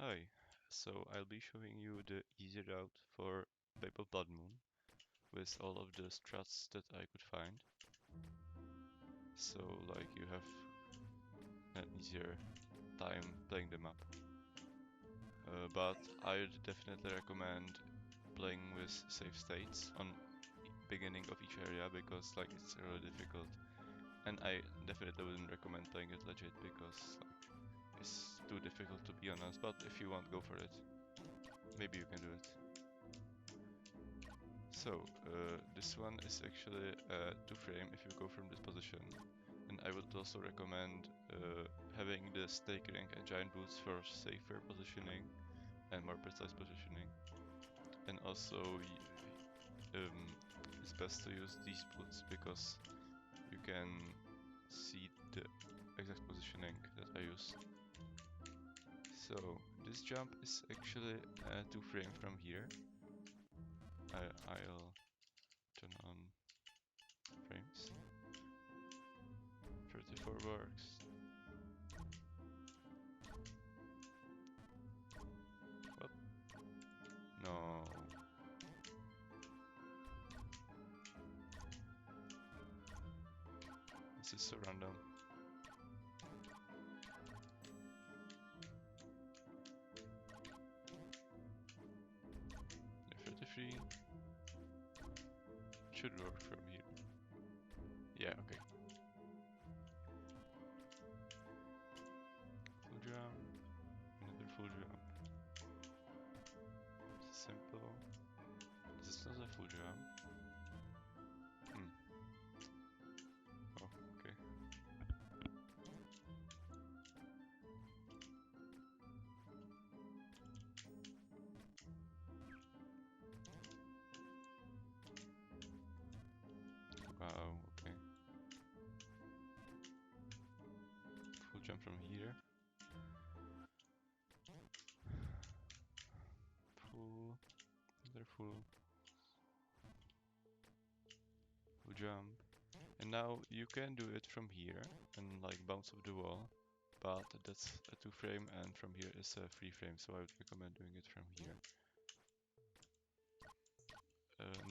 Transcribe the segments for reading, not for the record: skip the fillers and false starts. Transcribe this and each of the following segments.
Hi, so I'll be showing you the easy route for Babe of Bloodmoon with all of the strats that I could find. So like you have an easier time playing the map. But I'd definitely recommend playing with safe states on beginning of each area because like it's really difficult. And I definitely wouldn't recommend playing it legit because like it's too difficult to be honest, but if you want, go for it. Maybe you can do it. So, this one is actually a 2-frame if you go from this position. And I would also recommend having the stake ring and giant boots for safer positioning and more precise positioning. And also, it's best to use these boots because you can see the exact positioning that I use. So, this jump is actually a 2-frame from here. I'll turn on frames. 34 works. What? No. This is so random. Yeah, 33 should work from here. Yeah, okay. Full jump, another full jump. This is simple. This is not a full jump. Oh, okay. Wow, okay. Full jump from here. Full, another full jump. And now you can do it from here and like bounce off the wall, but that's a 2-frame and from here is a 3-frame, so I would recommend doing it from here.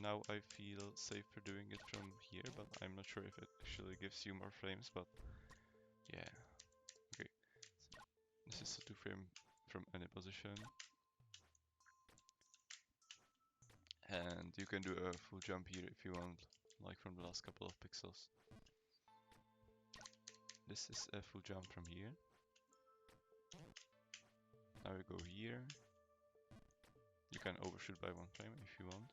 Now I feel safer doing it from here, but I'm not sure if it actually gives you more frames, but yeah. Okay, so this is a 2-frame from any position. And you can do a full jump here if you want, like from the last couple of pixels. This is a full jump from here. Now we go here. You can overshoot by 1 frame if you want.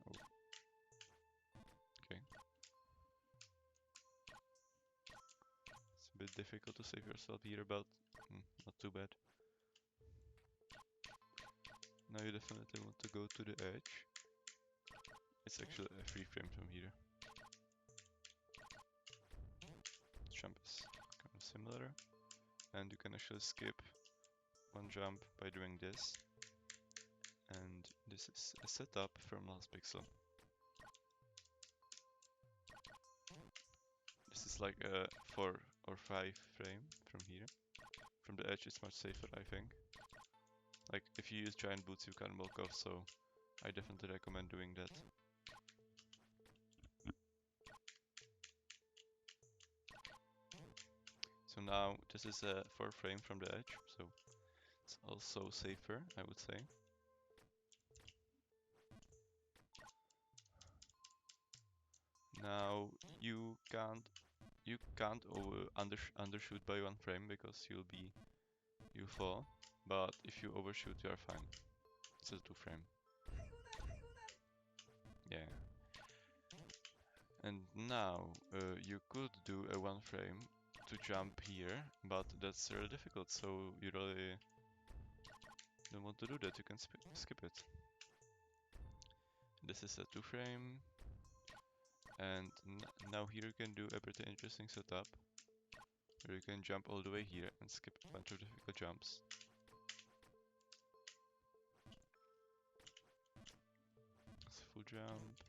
Oh. Okay. It's a bit difficult to save yourself here, but not too bad. Now you definitely want to go to the edge. It's actually a 3-frame from here. Jump is kind of similar, and you can actually skip 1 jump by doing this. And this is a setup from last pixel. This is like a 4 or 5 frame from here. From the edge it's much safer, I think. Like if you use giant boots you can walk off, so I definitely recommend doing that. So now this is a 4 frame from the edge, so it's also safer, I would say. Now you can't undershoot by 1 frame because you fall, but if you overshoot you are fine. It's a 2-frame. Yeah. And now you could do a 1-frame to jump here, but that's really difficult, so you really don't want to do that. You can skip it. This is a 2-frame, and now here you can do a pretty interesting setup where you can jump all the way here and skip a bunch of difficult jumps. It's full jump.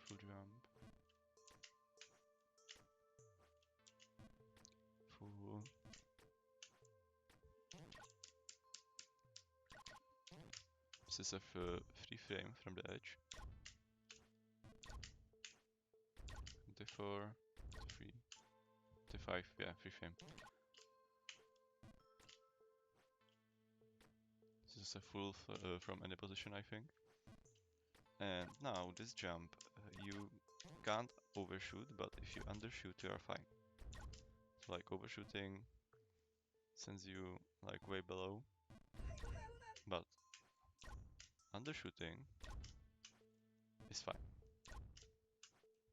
full jump. Full. This is a free frame from the edge. 24, 3, 25, yeah, free frame. This is a full from any position, I think. And now this jump, you can't overshoot, but if you undershoot, you are fine. So like overshooting sends you like way below, but undershooting is fine.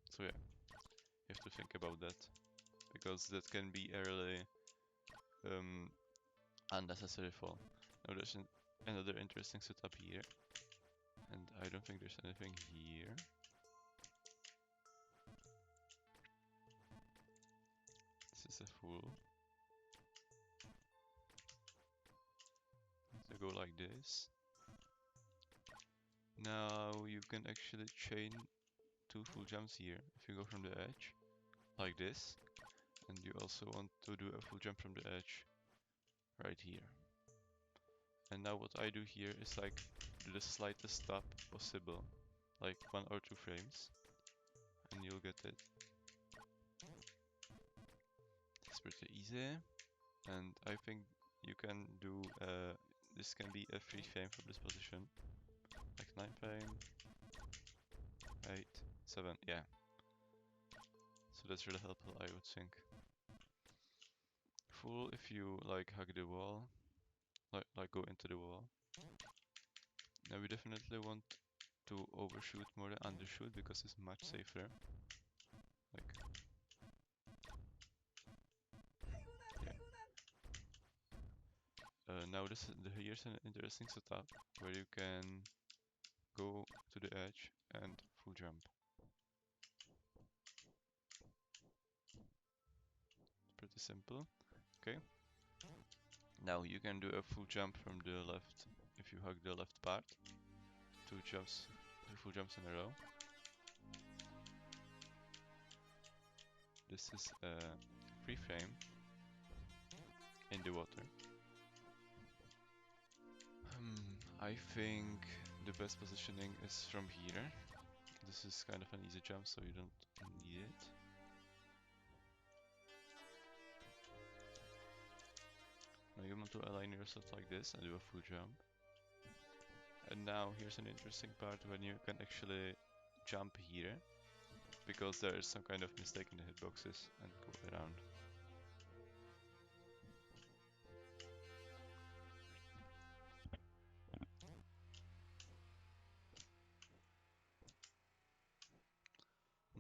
So yeah, you have to think about that, because that can be a really unnecessary fall. Now there's another interesting setup here, and I don't think there's anything here. This is a full. To go like this. Now you can actually chain 2 full jumps here if you go from the edge, like this, and you also want to do a full jump from the edge right here. And now what I do here is like do the slightest stop possible, like 1 or 2 frames, and you'll get it. It's pretty easy, and I think you can do this can be a free frame from this position, like 9 frame, 8, 7, yeah. So that's really helpful, I would think. Full if you like hug the wall, like go into the wall. Now we definitely want to overshoot more than undershoot because it's much safer. Like, yeah. Now here's an interesting setup where you can go to the edge and full jump. Pretty simple. Okay. Now you can do a full jump from the left if you hug the left part. 2 full jumps in a row. This is a free frame in the water. I think the best positioning is from here. This is kind of an easy jump, so you don't need it. Now you want to align yourself like this and do a full jump. And now here's an interesting part when you can actually jump here, because there is some kind of mistake in the hitboxes, and go around.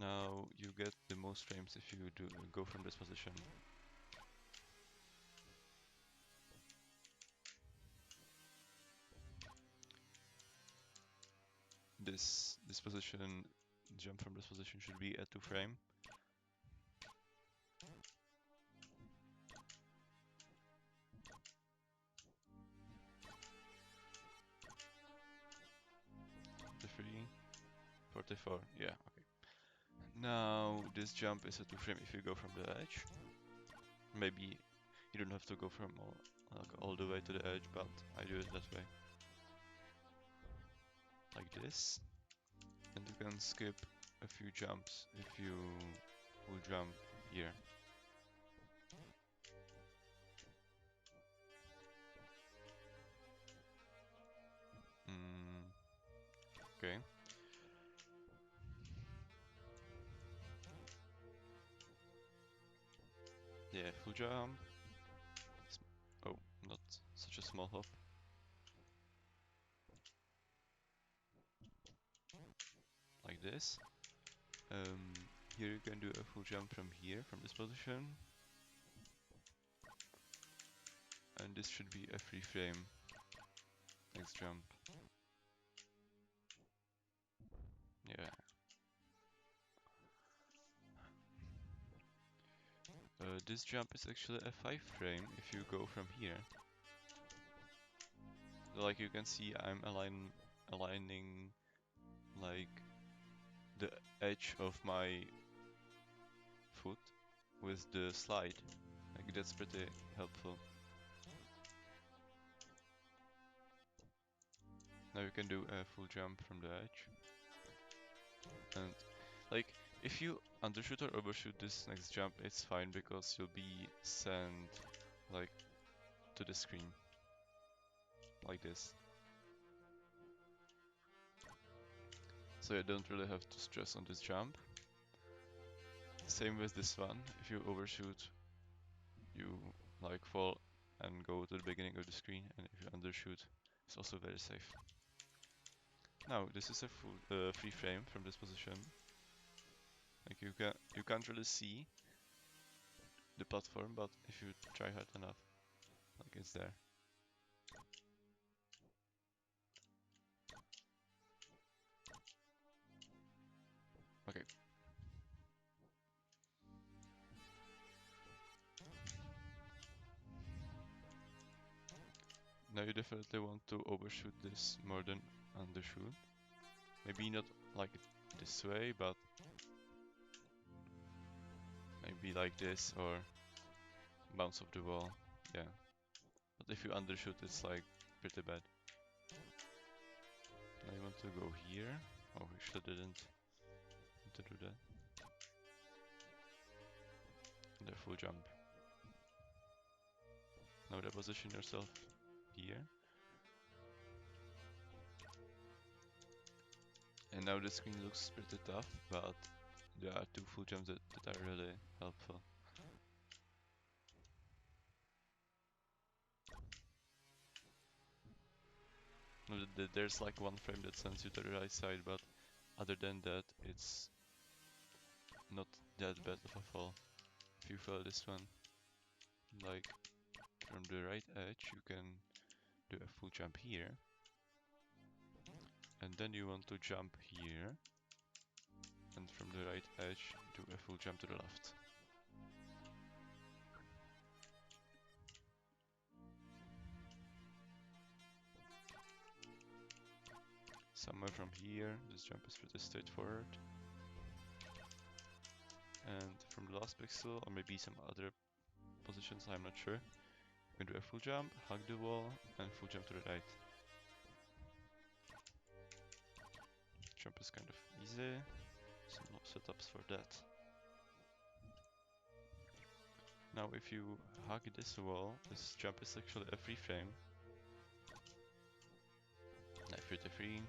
Now you get the most frames if you go from this position. This position, jump from this position should be a 2 frame. The 3, 44, yeah, okay. Now this jump is a 2 frame if you go from the edge. Maybe you don't have to go from all the way to the edge, but I do it that way. Like this. And you can skip a few jumps if you will jump here. Okay. Yeah, full jump. Oh, not such a small hop. Like this. Here you can do a full jump from here, from this position. And this should be a free frame. Next jump. Yeah. This jump is actually a 5 frame if you go from here. Like you can see, I'm aligning like the edge of my foot with the slide. Like that's pretty helpful. Now you can do a full jump from the edge. And like if you undershoot or overshoot this next jump, it's fine because you'll be sent like to the screen. Like this. So you don't really have to stress on this jump. Same with this one. If you overshoot, you like fall and go to the beginning of the screen, and if you undershoot, it's also very safe. Now this is a full free frame from this position. Like you can't really see the platform, but if you try hard enough, like it's there. Okay. Now you definitely want to overshoot this more than undershoot. Maybe not like this way, but maybe like this or bounce off the wall. Yeah. But if you undershoot, it's like pretty bad. Now you want to go here. Oh, we actually didn't want to do that. The full jump. Now position yourself here. And now the screen looks pretty tough, but there are two full jumps that are really helpful. There's like one frame that sends you to the right side, but other than that, it's not that bad of a fall. If you fall this one, like from the right edge, you can do a full jump here. And then you want to jump here. And from the right edge, do a full jump to the left. Somewhere from here, this jump is pretty straightforward. And from the last pixel, or maybe some other positions, I'm not sure. You can do a full jump, hug the wall, and full jump to the right. Jump is kind of easy, some setups for that. Now if you hug this wall, this jump is actually a free frame. Like 33,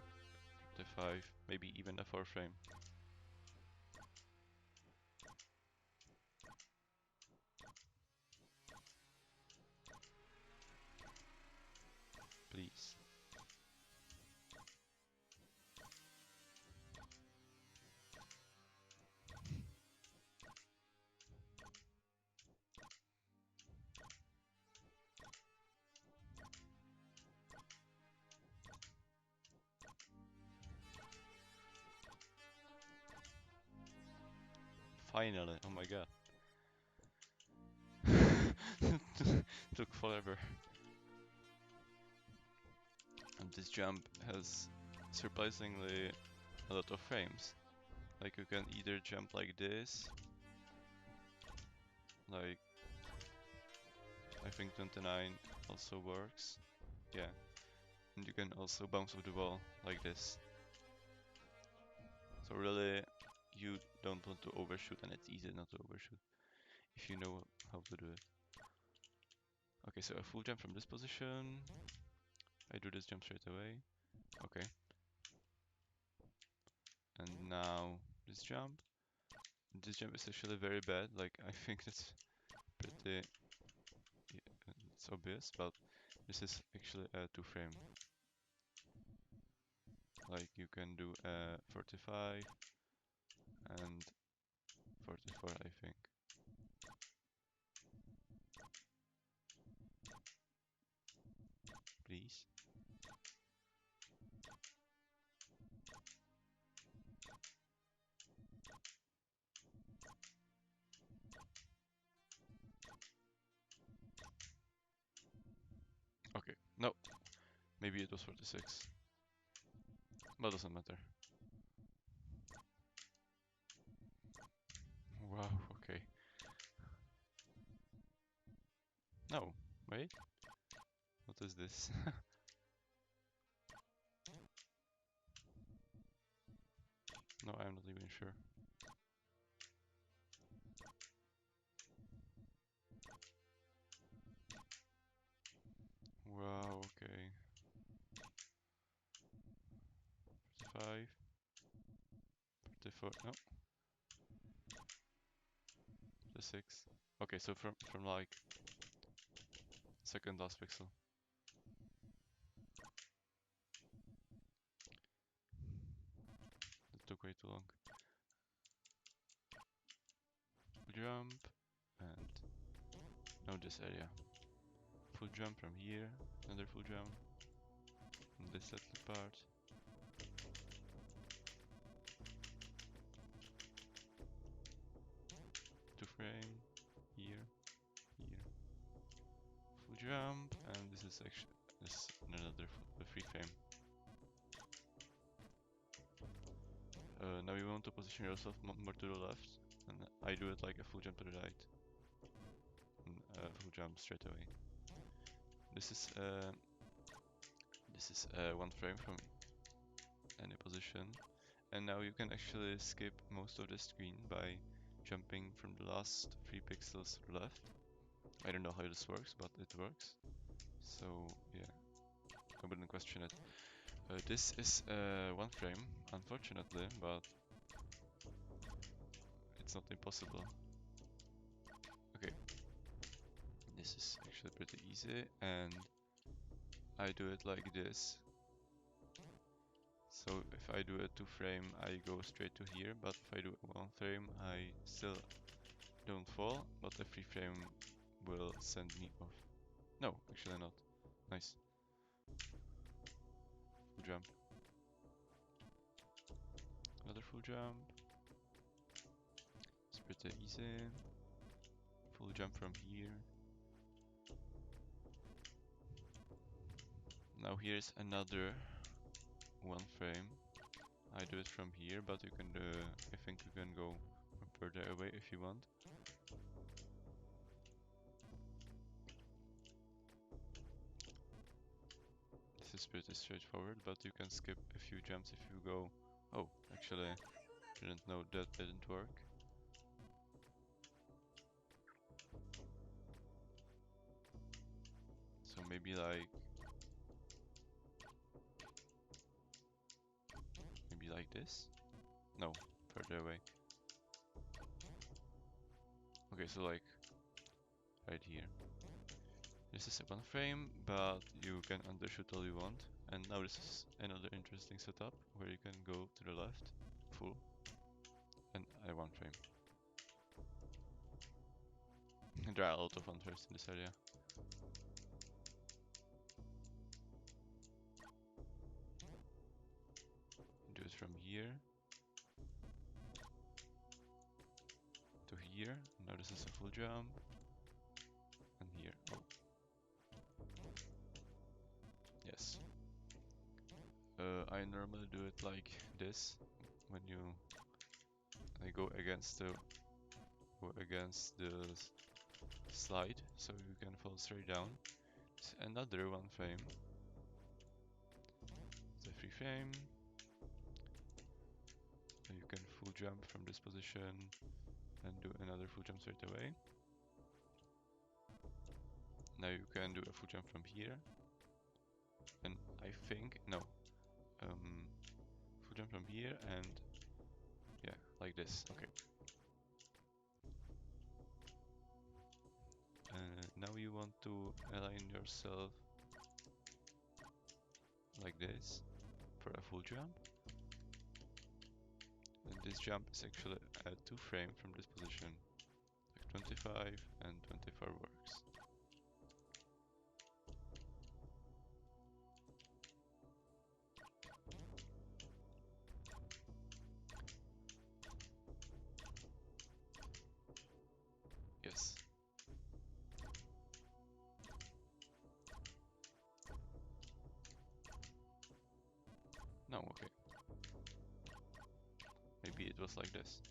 35, maybe even a 4 frame. Please. Finally, oh my god. Took forever. And this jump has surprisingly a lot of frames. Like you can either jump like this, like I think 29 also works. Yeah. And you can also bounce off the wall like this. So really, you don't want to overshoot, and it's easy not to overshoot if you know how to do it. Okay, so a full jump from this position. I do this jump straight away. Okay. And now this jump. This jump is actually very bad. Like I think that's pretty. Yeah, it's obvious, but this is actually a 2 frame. Like you can do a 45 and 44, I think. Please. Okay, no. Maybe it was 46. But doesn't matter. Wow, okay. No, wait. What is this? No, I'm not even sure. Wow, okay. 45, 44, no, 46. Okay, so from like second last pixel. That took way too long. Full jump, and now this area. Full jump from here, another full jump, and this little part. Two frame, here, here. Full jump, and this is actually another free frame. Now you want to position yourself more to the left, and I do it like a full jump to the right, and full jump straight away. This is one frame from any position, and now you can actually skip most of the screen by jumping from the last 3 pixels to the left. I don't know how this works, but it works. So yeah, I wouldn't question it. This is one frame, unfortunately, but it's not impossible. Okay, this is actually pretty easy, and I do it like this. So if I do a 2 frame, I go straight to here, but if I do a 1 frame, I still don't fall, but a 3 frame will send me off. No, actually not. Nice. Full jump. Another full jump. It's pretty easy. Full jump from here. Now here's another 1 frame. I do it from here, but you can I think you can go further away if you want. This is pretty straightforward, but you can skip a few jumps if you go. Oh, actually, didn't know that didn't work. So maybe like this? No, further away. Okay, so like right here. This is a 1 frame, but you can undershoot all you want. And now this is another interesting setup where you can go to the left, full, and a 1 frame. There are a lot of 1 frames in this area. Do it from here to here. Now this is a full jump. And here. Oh. Yes. I normally do it like this when I go against the slide, so you can fall straight down. It's another 1 frame. It's a 3 frame. So you can full jump from this position and do another full jump straight away. Now you can do a full jump from here. And I think, no, full jump from here and yeah, like this, okay. Now you want to align yourself like this for a full jump. And this jump is actually a 2 frame from this position. Like 25 and 24 works. Yes. No, okay. Maybe it was like this.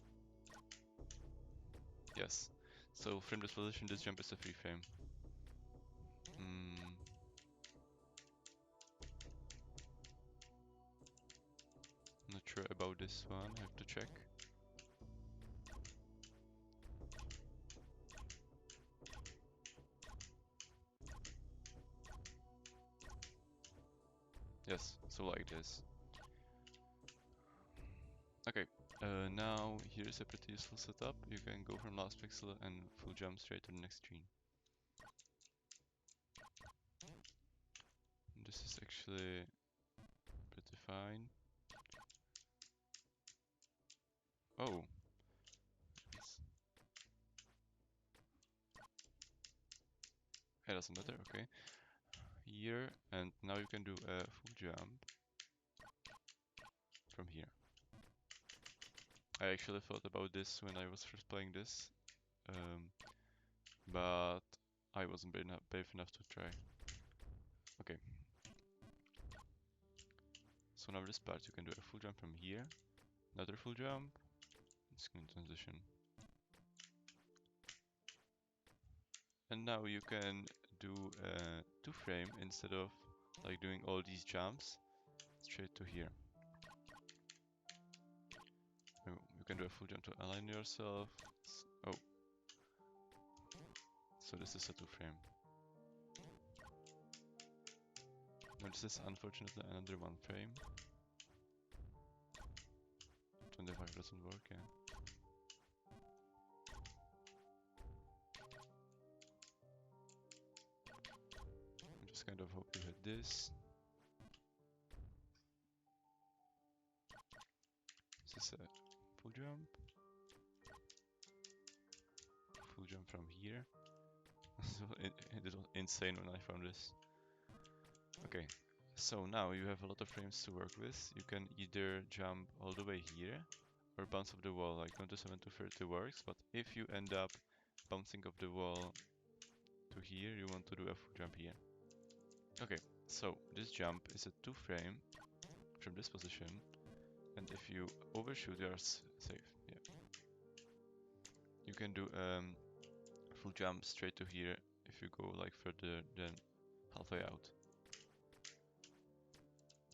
Yes. So from this position, this jump is a free frame. Not sure about this one, I have to check. Yes, so like this. Okay, now here's a pretty useful setup. You can go from last pixel and full jump straight to the next screen. This is actually pretty fine. Oh. It doesn't matter, okay. Here, and now you can do a full jump from here. I actually thought about this when I was first playing this, but I wasn't brave enough to try. Okay. So now this part you can do a full jump from here, another full jump, screen transition. And now you can do a 2-frame instead of like doing all these jumps straight to here. You can do a full jump to align yourself. Oh. So this is a 2-frame. Now this is unfortunately another 1-frame. 25 doesn't work, yeah. I just kind of hope you hit this. This is a full jump. Full jump from here. So it was insane when I found this. Okay, so now you have a lot of frames to work with. You can either jump all the way here or bounce off the wall, like 27 to 30 works, but if you end up bouncing off the wall to here, you want to do a full jump here. Okay, so this jump is a 2-frame from this position, and if you overshoot, you are safe. Yeah. You can do full jump straight to here if you go like further than halfway out.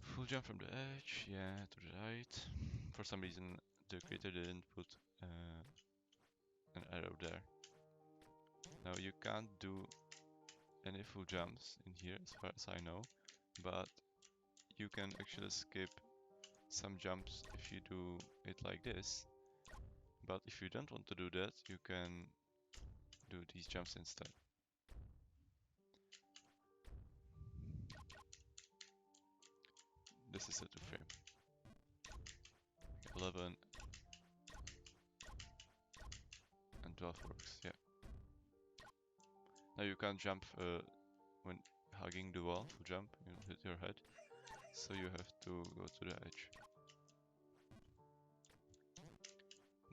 Full jump from the edge, yeah, to the right. For some reason, the creator didn't put an arrow there. Now you can't do any full jumps in here as far as I know, but you can actually skip some jumps if you do it like this. But if you don't want to do that, you can do these jumps instead. This is a 2-frame. 11 and 12 works, yeah. Now you can't jump when hugging the wall. To jump, you hit your head, so you have to go to the edge.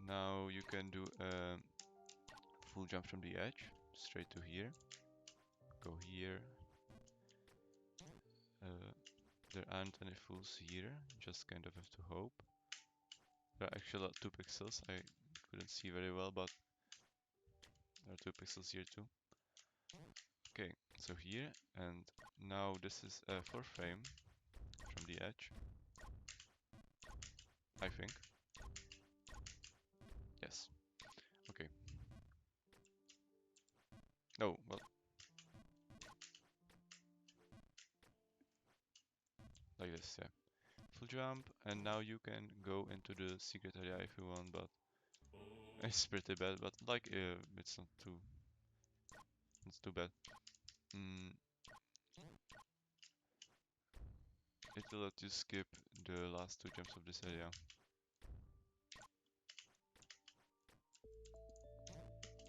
Now you can do a full jump from the edge, straight to here. Go here. There aren't any fulls here, just kind of have to hope. There are actually 2 pixels, I couldn't see very well, but there are 2 pixels here too. Okay, so here, and now this is a 4-frame from the edge, I think. Yes. Okay. Oh, well. Like this, yeah. Full jump, and now you can go into the secret area if you want, but it's pretty bad, but like, it's not too... It's too bad. It will let you skip the last 2 jumps of this area.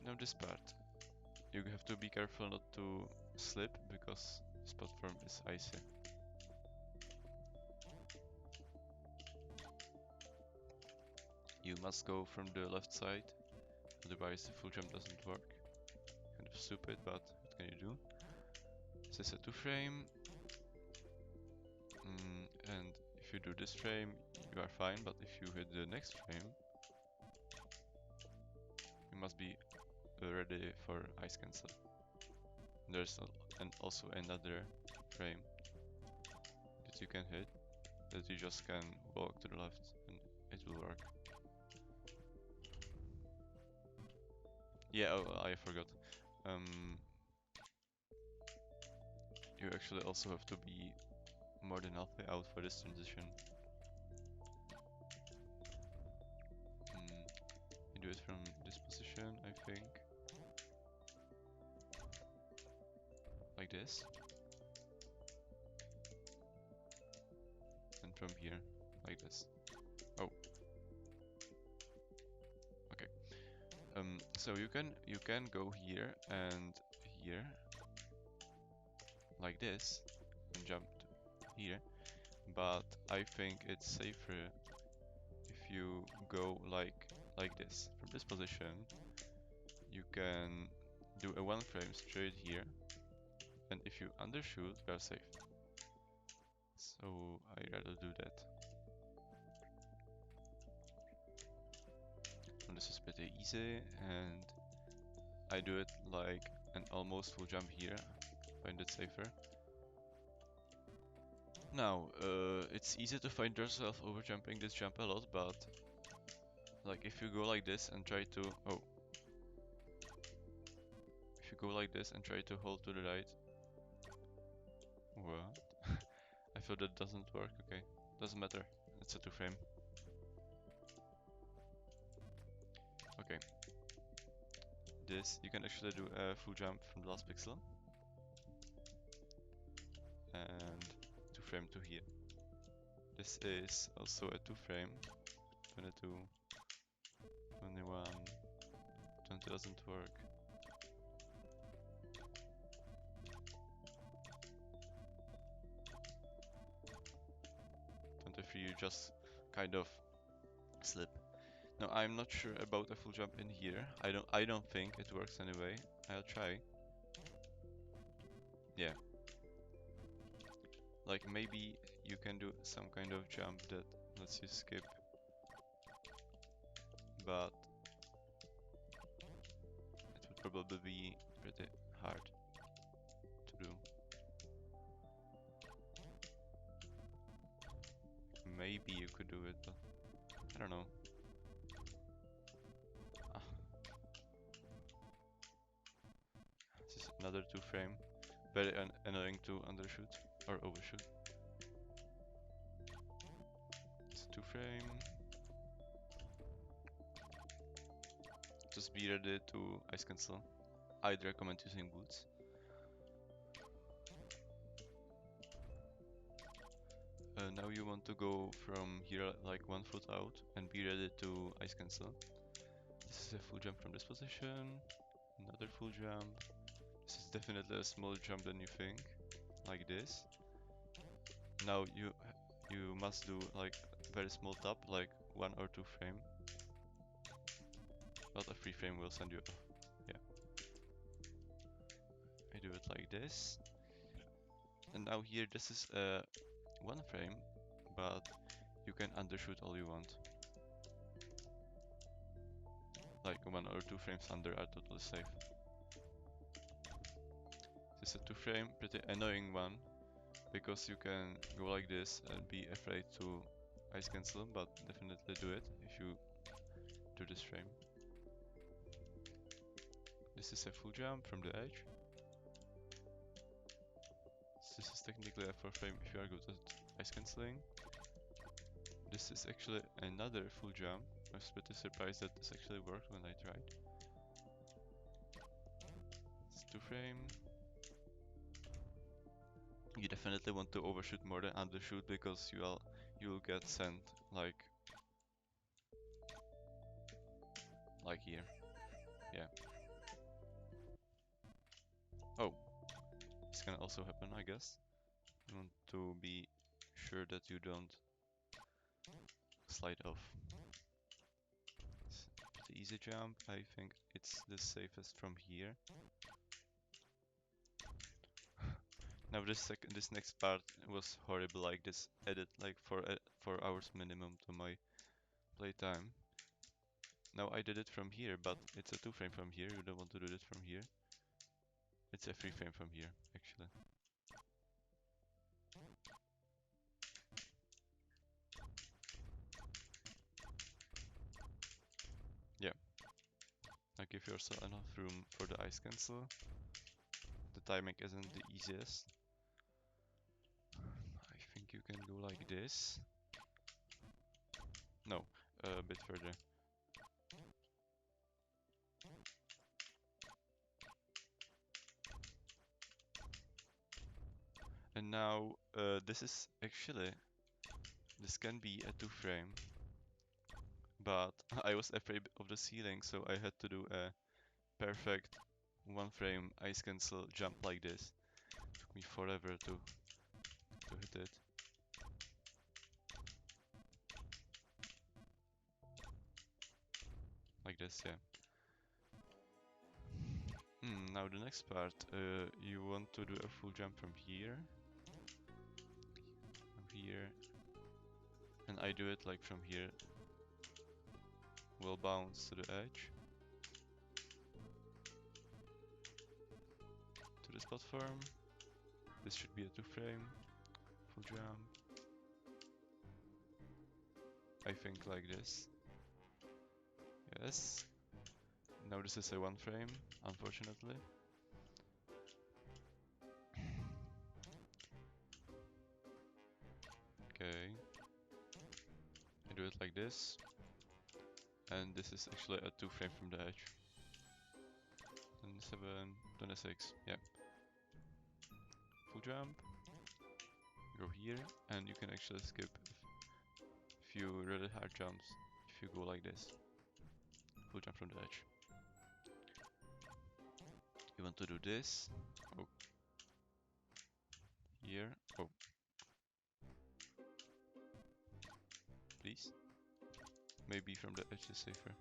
Now this part. You have to be careful not to slip, because this platform is icy. You must go from the left side, otherwise the full jump doesn't work. Kind of stupid, but what can you do? This is a 2-frame. And if you do this frame, you are fine, but if you hit the next frame, you must be ready for ice cancel. There's also another frame that you can hit, that you just can walk to the left and it will work. Yeah, oh, I forgot. You actually also have to be more than halfway out for this transition. You do it from this position, I think. Like this. And from here, like this. Oh. Okay. So you can go here and here, like this, and jump here. But I think it's safer if you go like this. From this position, you can do a one frame straight here, and if you undershoot, you are safe. So I rather do that. And this is pretty easy, and I do it like an almost full jump here. Find it safer. Now, it's easy to find yourself over jumping this jump a lot, but like if you go like this and try to if you go like this and try to hold to the right. What? I thought that doesn't work. Okay, doesn't matter. It's a 2 frame. Okay. This you can actually do a full jump from the last pixel and 2 frame to here. This is also a 2 frame. 22, 21, 20 doesn't work. 23 you just kind of slip. Now I'm not sure about a full jump in here. I don't think it works anyway. I'll try. Yeah. Like maybe you can do some kind of jump that lets you skip, but it would probably be pretty hard to do. Maybe you could do it, but I don't know. Ah. This is another 2 frame. Very annoying to undershoot or overshoot. It's 2 frame. Just be ready to ice cancel. I'd recommend using boots. Now you want to go from here like 1 foot out and be ready to ice cancel. This is a full jump from this position. Another full jump. This is definitely a smaller jump than you think. Like this. Now you must do like very small tap, like 1 or 2 frame. But a 3 frame will send you off. Yeah. I do it like this. And now here this is 1 frame, but you can undershoot all you want. Like 1 or 2 frames under are totally safe. This is a 2 frame, pretty annoying one, because you can go like this and be afraid to ice cancel, but definitely do it if you do this frame. This is a full jump from the edge. This is technically a 4 frame if you are good at ice cancelling. This is actually another full jump. I was pretty surprised that this actually worked when I tried. It's 2 frame. You definitely want to overshoot more than undershoot because you'll get sent like here. Yeah. Oh, this can also happen, I guess. You want to be sure that you don't slide off. It's a pretty easy jump. I think it's the safest from here. Now this next part was horrible. Like this added like 4 hours minimum to my playtime. Now I did it from here, but it's a 2 frame from here. You don't want to do it from here. It's a 3 frame from here, actually. Yeah. Now give yourself enough room for the ice cancel. The timing isn't the easiest. I think you can go like this. No, a bit further. And now this is actually, this can be a 2 frame, but I was afraid of the ceiling, so I had to do a perfect 1 frame ice cancel jump like this. Took me forever to hit it. Like this, yeah. Now the next part, you want to do a full jump from here, and I do it like from here. Will bounce to the edge, to this platform. This should be a 2 frame, full jump. I think like this. Yes. Now this is a 1 frame, unfortunately. Okay. I do it like this. And this is actually a 2 frame from the edge. 27, 26, yeah. Full jump. Go here, and you can actually skip a few really hard jumps if you go like this. Full jump from the edge. You want to do this. Oh. Here. Oh. Please. Maybe from the edge is safer.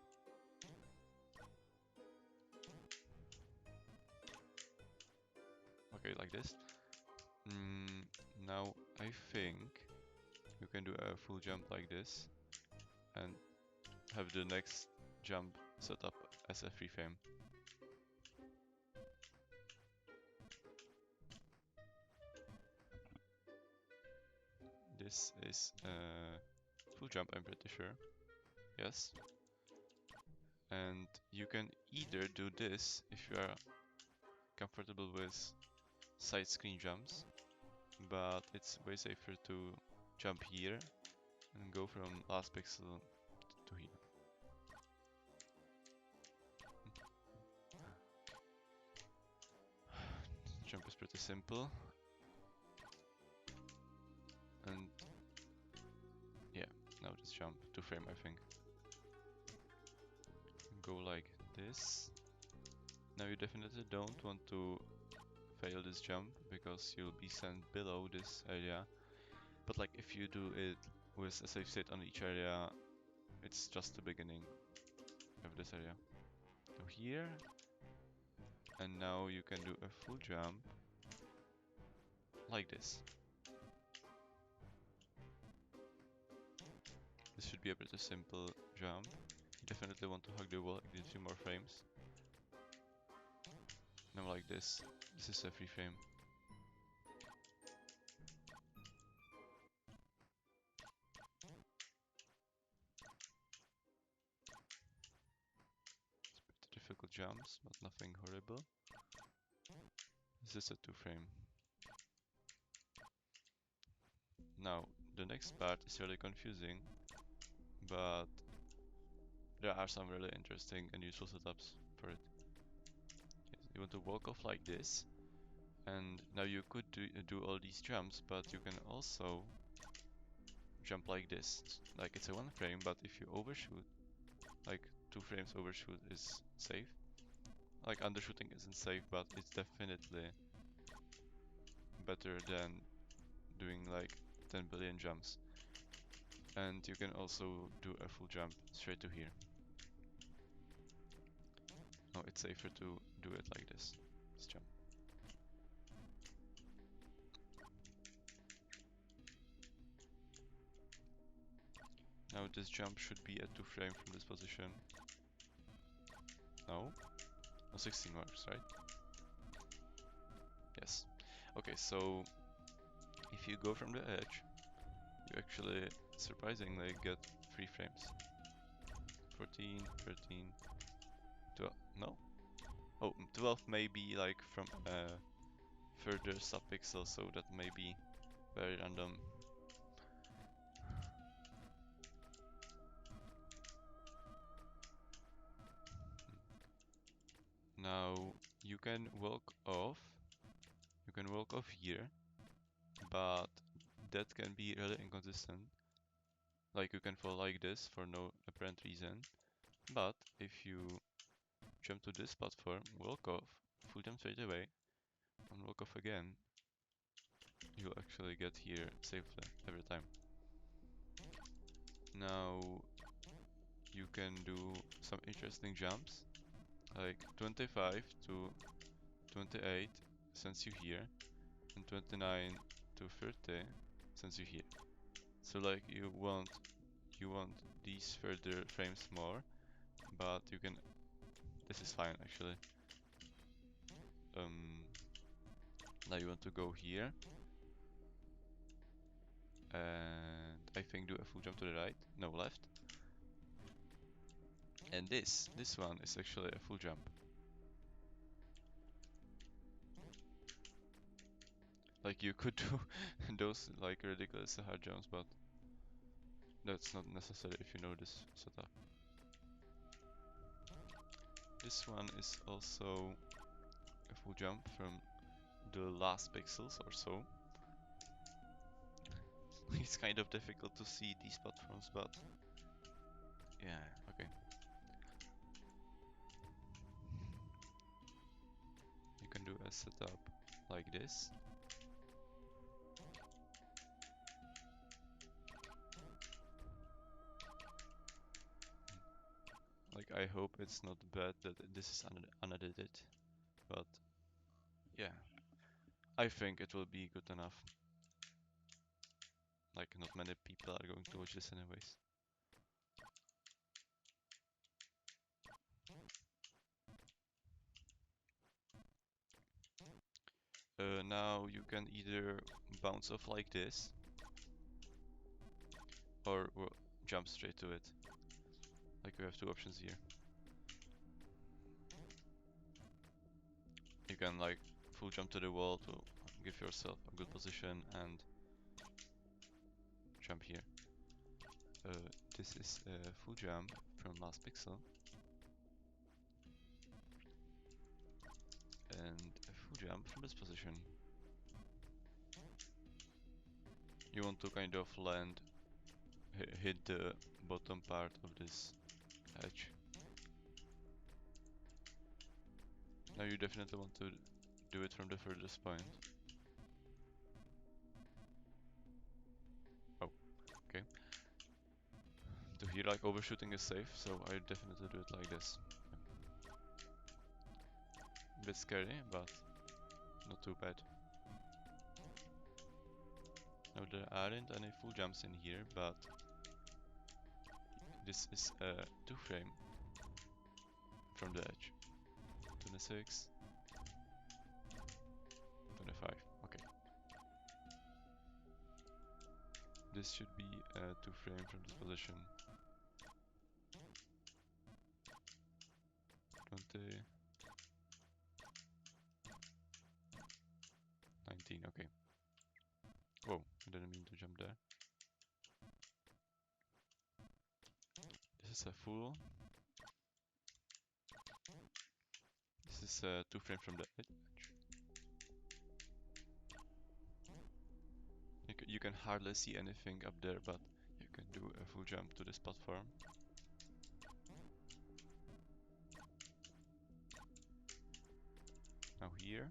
Okay, like this. Now I think you can do a full jump like this and have the next jump set up as a 3 frame. This is a full jump, I'm pretty sure. Yes. And you can either do this if you are comfortable with side screen jumps, but it's way safer to jump here and go from last pixel to here. Jump is pretty simple. And yeah, now this jump, 2 frame I think. Go like this. Now you definitely don't want to fail this jump because you'll be sent below this area. But like if you do it with a safe state on each area, it's just the beginning of this area. So here, and now you can do a full jump like this. This should be a pretty simple jump. You definitely want to hug the wall, give 2 more frames. Now like this. This is a 3 frame. It's pretty difficult jumps, but nothing horrible. This is a 2 frame. Now, the next part is really confusing, but there are some really interesting and useful setups for it. You want to walk off like this, and now you could do all these jumps, but you can also jump like this. Like it's a 1 frame, but if you overshoot, like 2 frames overshoot is safe. Like undershooting isn't safe, but it's definitely better than doing like 10 billion jumps. And you can also do a full jump straight to here. No, it's safer to do it like this jump. Now this jump should be a 2 frame from this position. No? No, 16 works, right? Yes. Okay, so if you go from the edge, you actually surprisingly get 3 frames. 14, 13, 12, no? Oh, 12 may be like from further subpixel, so that may be very random. Now you can walk off here, but that can be really inconsistent. Like you can fall like this for no apparent reason, but if you jump to this platform, walk off, full jump straight away, and walk off again, you'll actually get here safely every time. Now you can do some interesting jumps, like 25 to 28 sends you here, and 29 to 30 sends you here. So like you want these further frames more, but you can. This is fine actually. Now you want to go here, and I think do a full jump to the right, no left. And this one is actually a full jump. Like you could do those like ridiculous hard jumps, but that's not necessary if you know this setup. This one is also a full jump from the last pixels or so. It's kind of difficult to see these platforms, but yeah, okay. You can do a setup like this. Like I hope it's not bad that this is unedited, but yeah, I think it will be good enough. Like not many people are going to watch this anyways. Now you can either bounce off like this, or jump straight to it. Like we have two options here. You can like full jump to the wall to give yourself a good position and jump here. This is a full jump from last pixel. And a full jump from this position. You want to kind of land, hit the bottom part of this edge. Now you definitely want to do it from the furthest point. Oh, okay. To here like overshooting is safe, so I definitely do it like this. A bit scary, but not too bad. Now there aren't any full jumps in here, but this is a 2 frame from the edge. 26, 25, okay. This should be a 2 frame from this position. 20, 19, okay. Whoa, I didn't mean to jump there. This is a full. This is a 2 frame from the edge. You can hardly see anything up there, but you can do a full jump to this platform. Now here.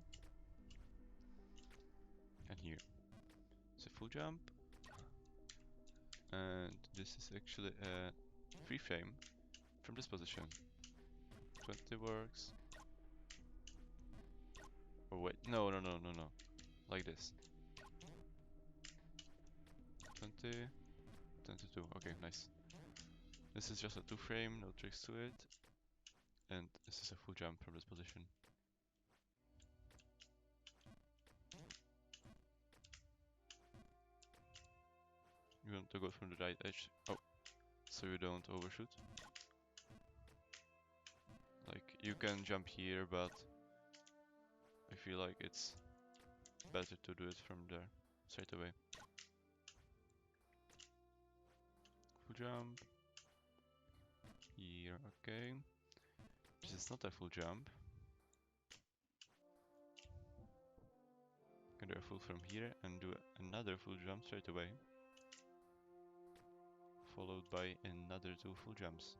And here. It's a full jump. And this is actually a 3 frame from this position. 20 works. Oh wait, no. Like this. 20, 22, okay, nice. This is just a 2 frame, no tricks to it. And this is a full jump from this position. You want to go from the right edge. Oh, so you don't overshoot. Like, you can jump here, but I feel like it's better to do it from there, straight away. Full jump. Here, okay. This is not a full jump. Can do a full from here and do another full jump straight away. Followed by another 2 full jumps.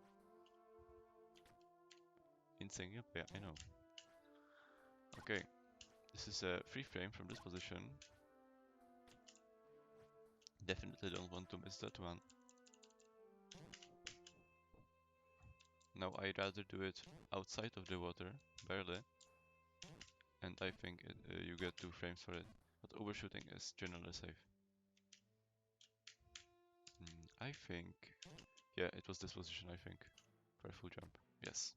Insane, yep, yeah, I know. Okay, this is a free frame from this position. Definitely don't want to miss that one. Now I'd rather do it outside of the water, barely. And I think you get 2 frames for it. But overshooting is generally safe. I think... Yeah, it was this position, I think. For a full jump. Yes.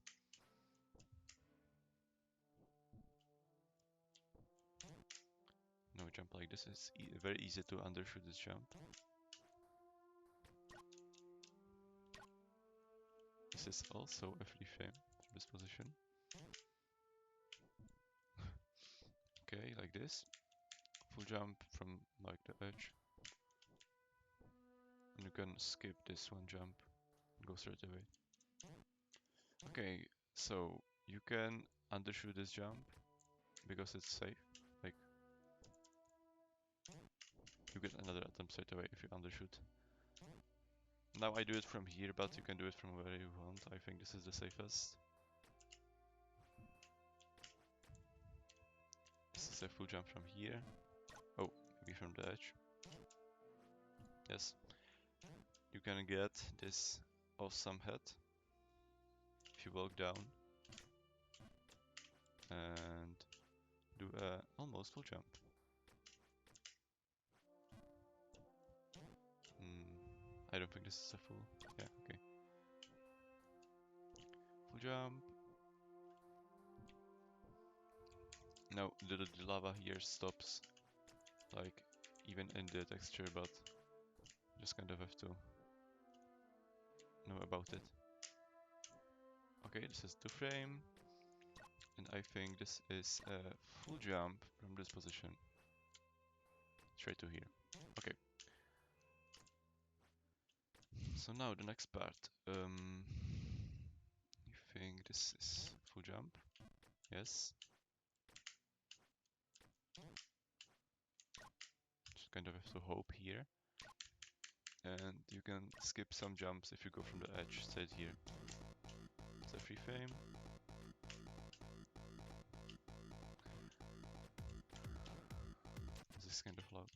No jump like this is very easy to undershoot this jump. This is also a free frame from this position. Okay, like this. Full jump from like the edge. And you can skip this one jump and go straight away. Okay, so you can undershoot this jump because it's safe. Like, you get another attempt straight away if you undershoot. Now I do it from here, but you can do it from where you want. I think this is the safest. This is a full jump from here. Oh, maybe from the edge. Yes. You can get this awesome head if you walk down and do a almost full jump. I don't think this is a full. Yeah, okay. Full jump. Now the lava here stops, like even in the texture, but just kind of have to know about it. Okay, this is 2 frame, and I think this is a full jump from this position straight to here. Okay. So now the next part. I think this is full jump. Yes. Just kind of have to hope here. And you can skip some jumps if you go from the edge straight here. It's a free frame. This is kind of loud.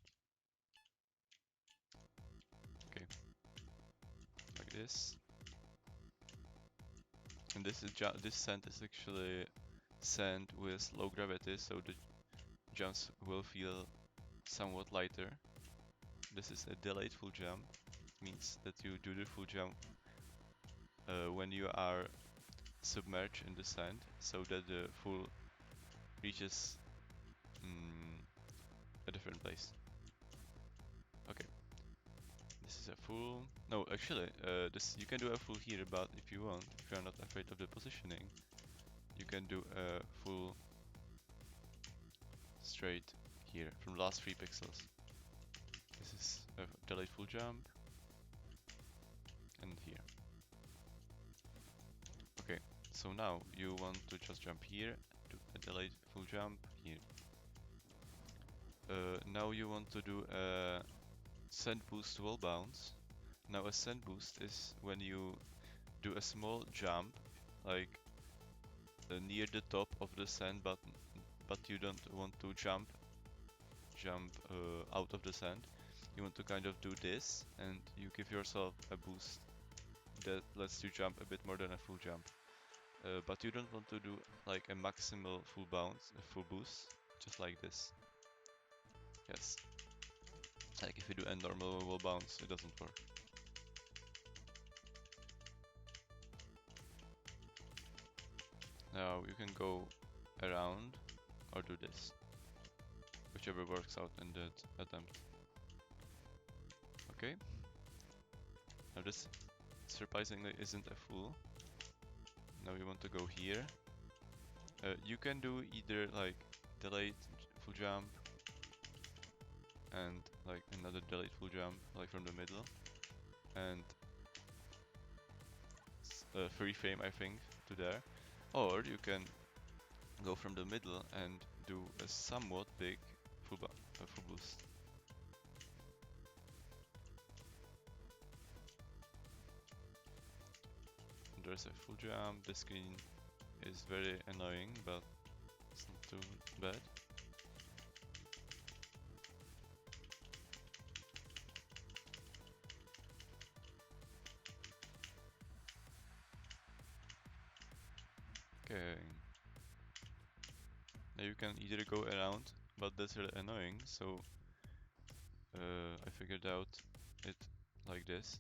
Okay. Like this. And this sand is actually sand with low gravity, so the jumps will feel somewhat lighter. This is a delayed full jump, means that you do the full jump when you are submerged in the sand, so that the full reaches a different place. Okay, this is a full. No, actually, this you can do a full here, but if you want, if you are not afraid of the positioning, you can do a full straight here from the last 3 pixels. This is a delayed full jump, and here. Okay, so now you want to just jump here, do a delayed full jump here. Now you want to do a sand boost wall bounce. Now a sand boost is when you do a small jump, like near the top of the sand, but you don't want to jump out of the sand. You want to kind of do this, and you give yourself a boost that lets you jump a bit more than a full jump. But you don't want to do like a maximal full bounce, a full boost, just like this. Yes. Like if you do a normal wall bounce, it doesn't work. Now you can go around or do this, whichever works out in that attempt. Okay. Now this surprisingly isn't a full. Now we want to go here. You can do either like delayed full jump and like another delayed full jump like from the middle and free frame I think to there, or you can go from the middle and do a somewhat big full boost. There's a full jump. The screen is very annoying, but it's not too bad. Okay. Now you can either go around, but that's really annoying, so I figured out it like this.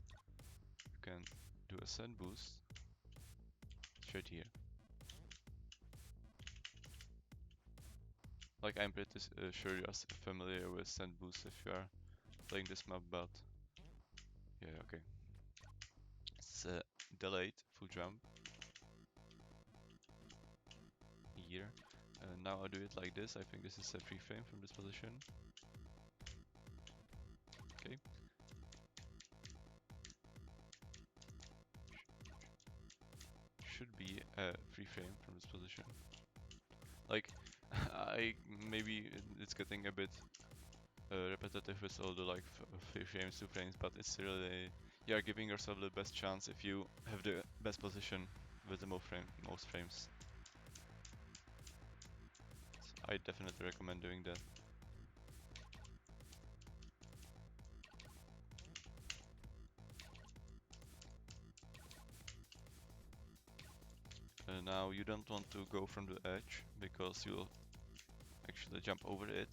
You can do a sand boost straight here. Like I'm pretty sure you're familiar with sand boost if you are playing this map, but yeah, okay. It's a delayed full jump here. Now I do it like this. I think this is a free frame from this position. Okay. Should be a free frame from this position. Like, maybe it's getting a bit repetitive with all the like 3 frames, 2 frames, but it's really, you are giving yourself the best chance if you have the best position with the most frames. So I definitely recommend doing that. Now you don't want to go from the edge because you'll actually jump over it.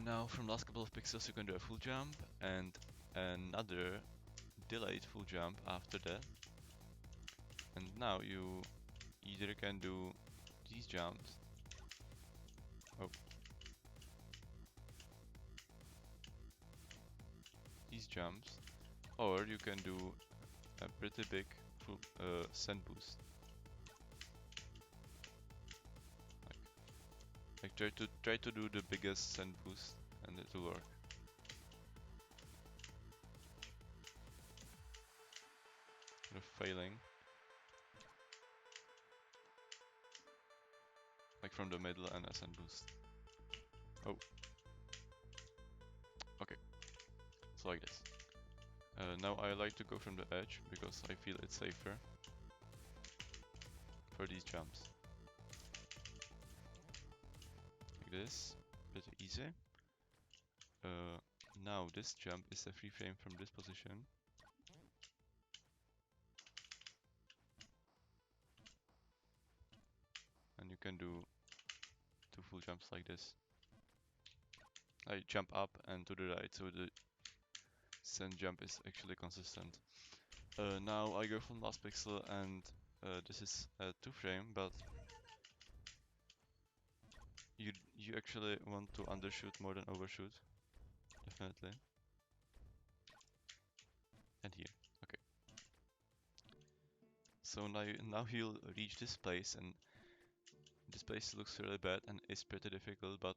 Now from last couple of pixels you can do a full jump and another delayed full jump after that. And now you either can do these jumps. Oh. These jumps. Or you can do a pretty big full, sand boost. Like try to do the biggest sand boost and it will work. You're failing. Like from the middle and a sand boost. Oh. Okay. So like this. Now I like to go from the edge because I feel it's safer for these jumps. Like this. Pretty easy. Now this jump is a free frame from this position. And you can do 2 full jumps like this. I jump up and to the right, so the sand jump is actually consistent. Now I go from last pixel and this is a 2 frame, but you actually want to undershoot more than overshoot. Definitely. And here. Okay. So now he'll reach this place, and this place looks really bad and is pretty difficult, but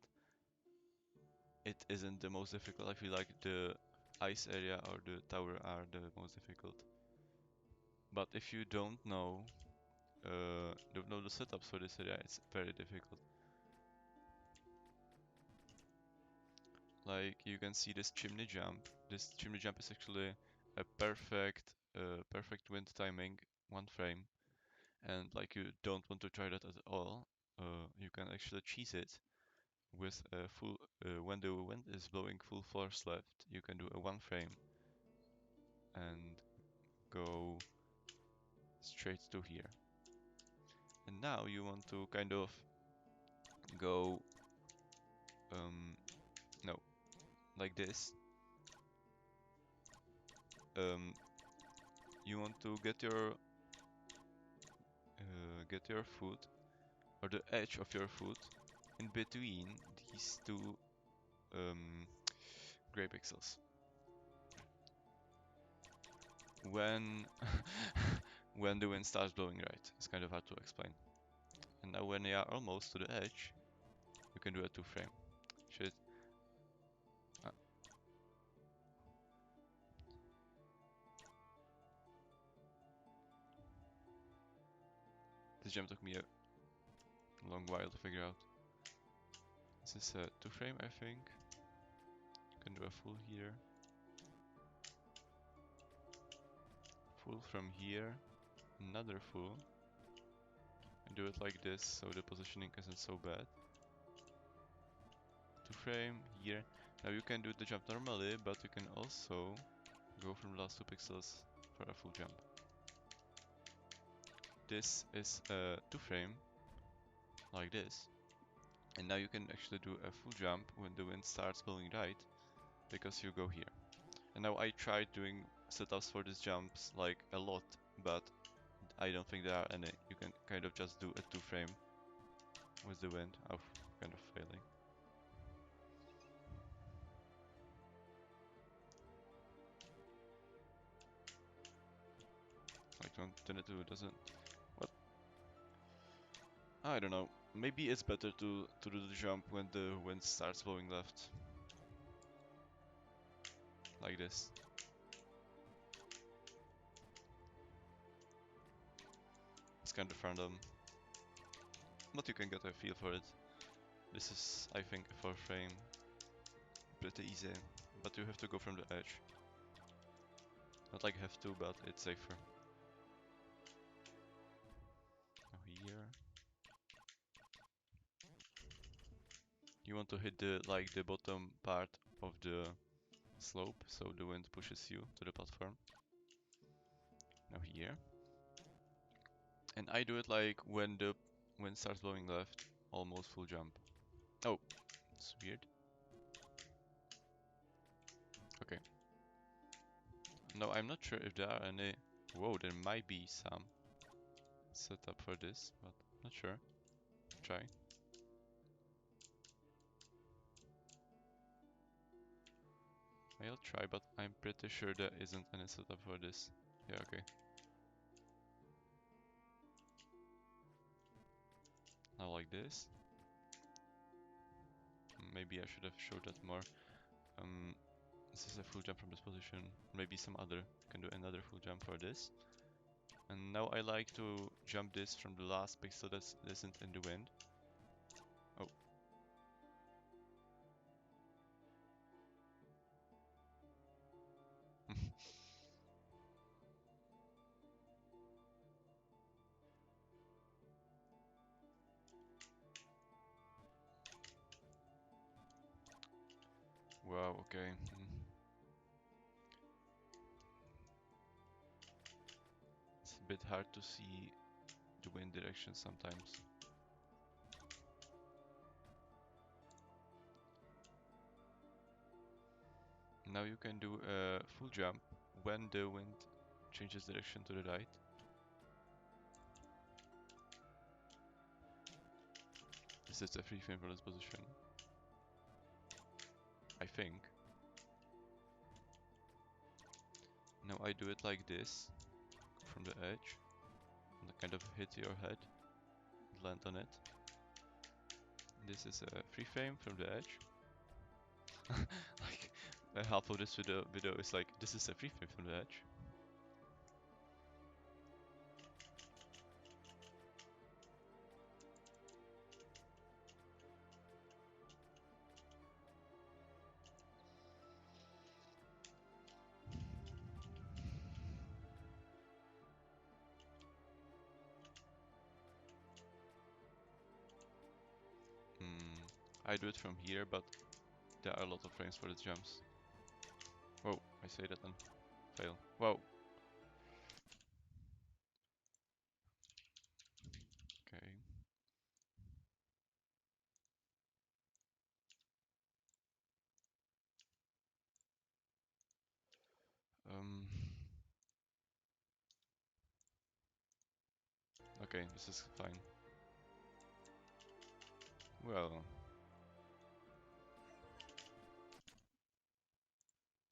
it isn't the most difficult. I feel like the ice area or the tower are the most difficult. But if you don't know the setups for this area, it's very difficult. Like you can see this chimney jump. This chimney jump is actually a perfect wind timing, 1 frame. And like you don't want to try that at all. You can actually cheese it with a full, when the wind is blowing full force left, you can do a 1 frame and go straight to here. And now you want to kind of go, no, like this. You want to get your get your foot, or the edge of your foot, in between these two gray pixels. When when the wind starts blowing right, it's kind of hard to explain. And now when they are almost to the edge, you can do a 2-frame. Shit. This jump took me a long while to figure out. This is a 2-frame, I think. You can do a full here. Full from here. Another full. And do it like this, so the positioning isn't so bad. 2-frame here. Now you can do the jump normally, but you can also go from the last 2 pixels for a full jump. This is a 2-frame, like this. And now you can actually do a full jump when the wind starts blowing right, because you go here. And now I tried doing setups for these jumps like a lot, but I don't think there are any. You can kind of just do a 2-frame with the wind. Oh, kind of failing. Like 22 doesn't. What? I don't know. Maybe it's better to do the jump when the wind starts blowing left. Like this. It's kind of random, but you can get a feel for it. This is, I think, a 4-frame. Pretty easy, but you have to go from the edge. Not like have to, but it's safer. Now here. You want to hit the bottom part of the slope, so the wind pushes you to the platform. Now here. And I do it like when the wind starts blowing left, almost full jump. Oh, it's weird. Okay. Now I'm not sure if there are any... Whoa, there might be some setup for this, but not sure. Try. I'll try, but I'm pretty sure there isn't any setup for this. Yeah, okay. Now like this. Maybe I should have showed that more. This is a full jump from this position. Maybe some other can do another full jump for this. And now I like to jump this from the last pixel that isn't in the wind. Oh. Wow, okay. It's a bit hard to see the wind direction sometimes. Now you can do a full jump when the wind changes direction to the right. This is a 3-frame from this position. I think. Now I do it like this, from the edge, and kind of hit your head, land on it. This is a 3-frame from the edge. Like, half of this video is like, this is a 3-frame from the edge. I do it from here, but there are a lot of frames for the jumps. Whoa, I say that and fail. Whoa. Okay. Okay, this is fine. Well.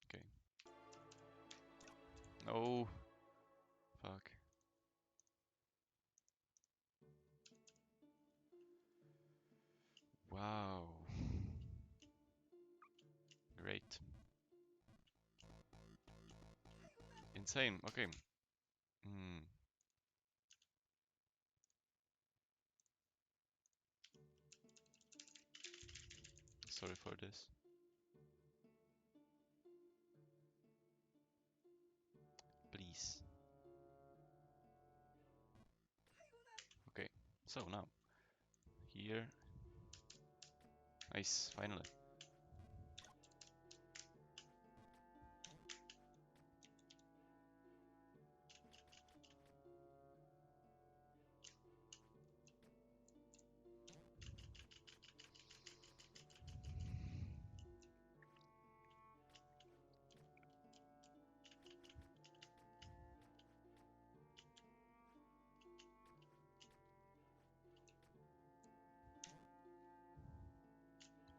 Okay. Oh. Fuck. Wow. Great. Insane. Okay. Hmm. Sorry for this. Please. Okay. So now. Here. Nice. Finally.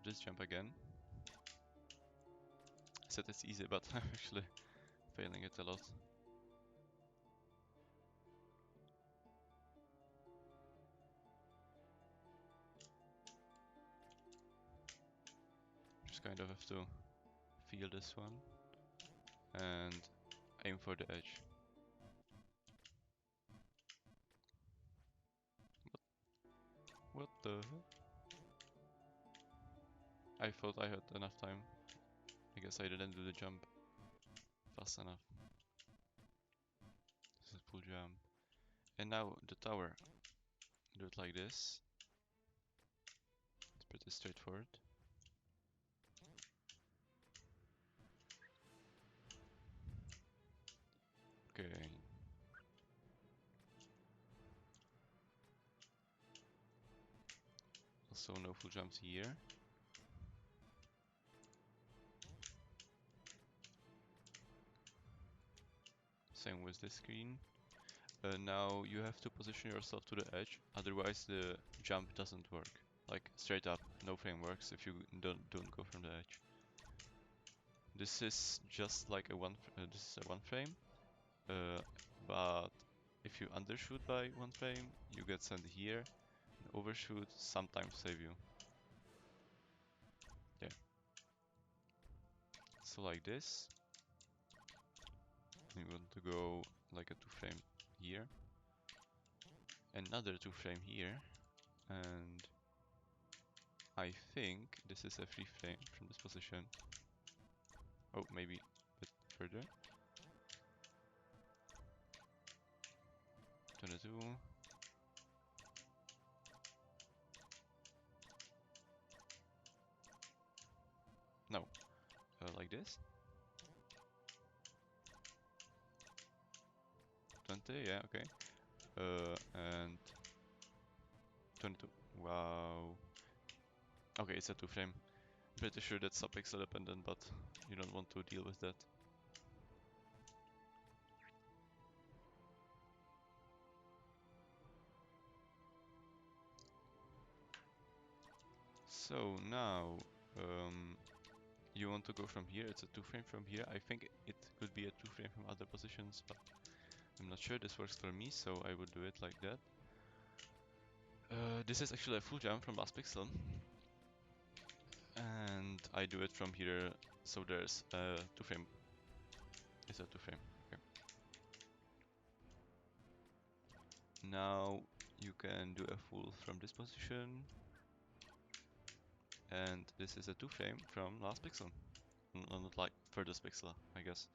Just jump again. I said it's easy, but I'm actually failing it a lot. Just kind of have to feel this one and aim for the edge. What the hell? I thought I had enough time. I guess I didn't do the jump fast enough. This is full jump. And now the tower. Do it like this. It's pretty straightforward. Okay. Also no full jumps here. Same with this screen. Now you have to position yourself to the edge, otherwise the jump doesn't work. Like straight up, no frame works if you don't go from the edge. This is just like this is a one frame, but if you undershoot by one frame, you get sent here. And overshoot sometimes save you. Yeah. So like this, you want to go like a two frame here, another two frame here, and I think this is a free frame from this position. Oh, maybe a bit further. 22. No, like this. 20, yeah, okay. And 22. Wow. Okay, it's a two frame. Pretty sure that's subpixel dependent, but you don't want to deal with that. So now, you want to go from here. It's a two frame from here. I think it could be a two frame from other positions, but I'm not sure this works for me, so I would do it like that. This is actually a full jump from last pixel. And I do it from here, so there's a two frame. It's a two frame. Okay. Now you can do a full from this position. And this is a two frame from last pixel. Not like furthest pixel, I guess.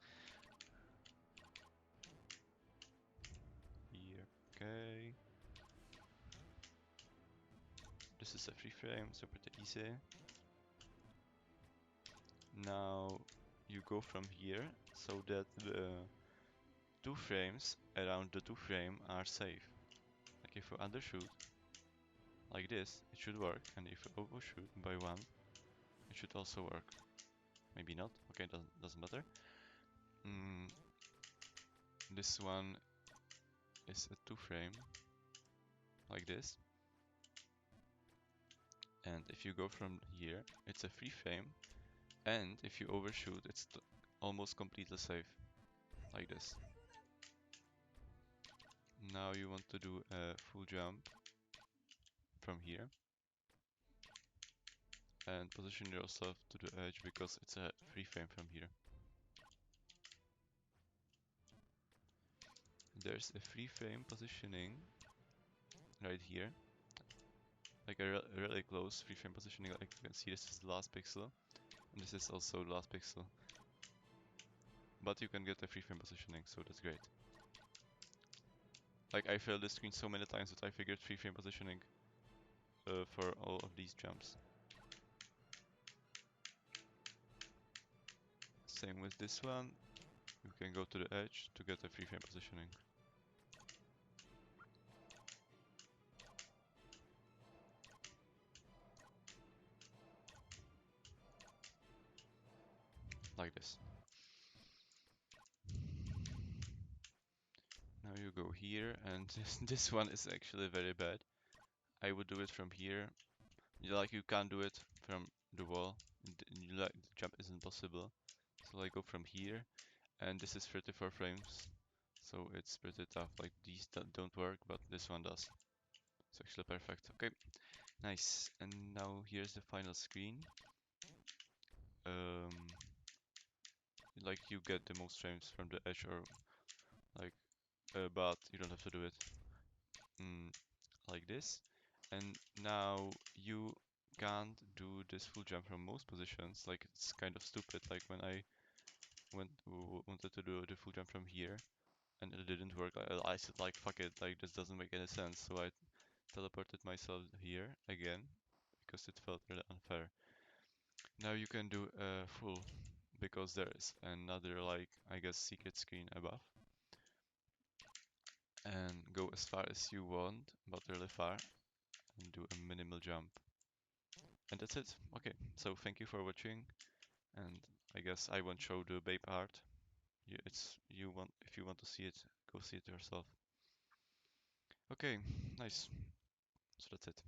Here, okay. This is a free frame, so pretty easy. Now you go from here so that the two frames around the two frame are safe. Like if you undershoot like this, it should work, and if you overshoot by one, it should also work. Maybe not. Okay, doesn't matter. This one is a two frame. like this. And if you go from here, it's a free frame. And if you overshoot, it's almost completely safe, like this. Now you want to do a full jump from here and position yourself to the edge because it's a free frame from here. There's a free frame positioning right here, like a really close free frame positioning. Like you can see, this is the last pixel, and this is also the last pixel. But you can get a free frame positioning, so that's great. Like I failed this screen so many times that I figured free frame positioning for all of these jumps. Same with this one. You can go to the edge to get a free frame positioning. Like this. Now you go here, and this one is actually very bad. I would do it from here. Like you can't do it from the wall. Like the jump isn't possible. So I go from here, and this is 34 frames, so it's pretty tough. Like these don't work, but this one does. It's actually perfect. Okay, nice. And now here's the final screen. Um, like you get the most frames from the edge, or like, but you don't have to do it like this. And now you can't do this full jump from most positions. Like it's kind of stupid. Like when I wanted to do the full jump from here, and it didn't work. I said like fuck it, like this doesn't make any sense. So I teleported myself here again because it felt really unfair. Now you can do a full because there is another, like, I guess secret screen above, and go as far as you want, but really far, and do a minimal jump. And that's it. Okay, so thank you for watching, and I guess I won't show the Babe art. It's you want if you want to see it, go see it yourself. Okay, nice. So that's it.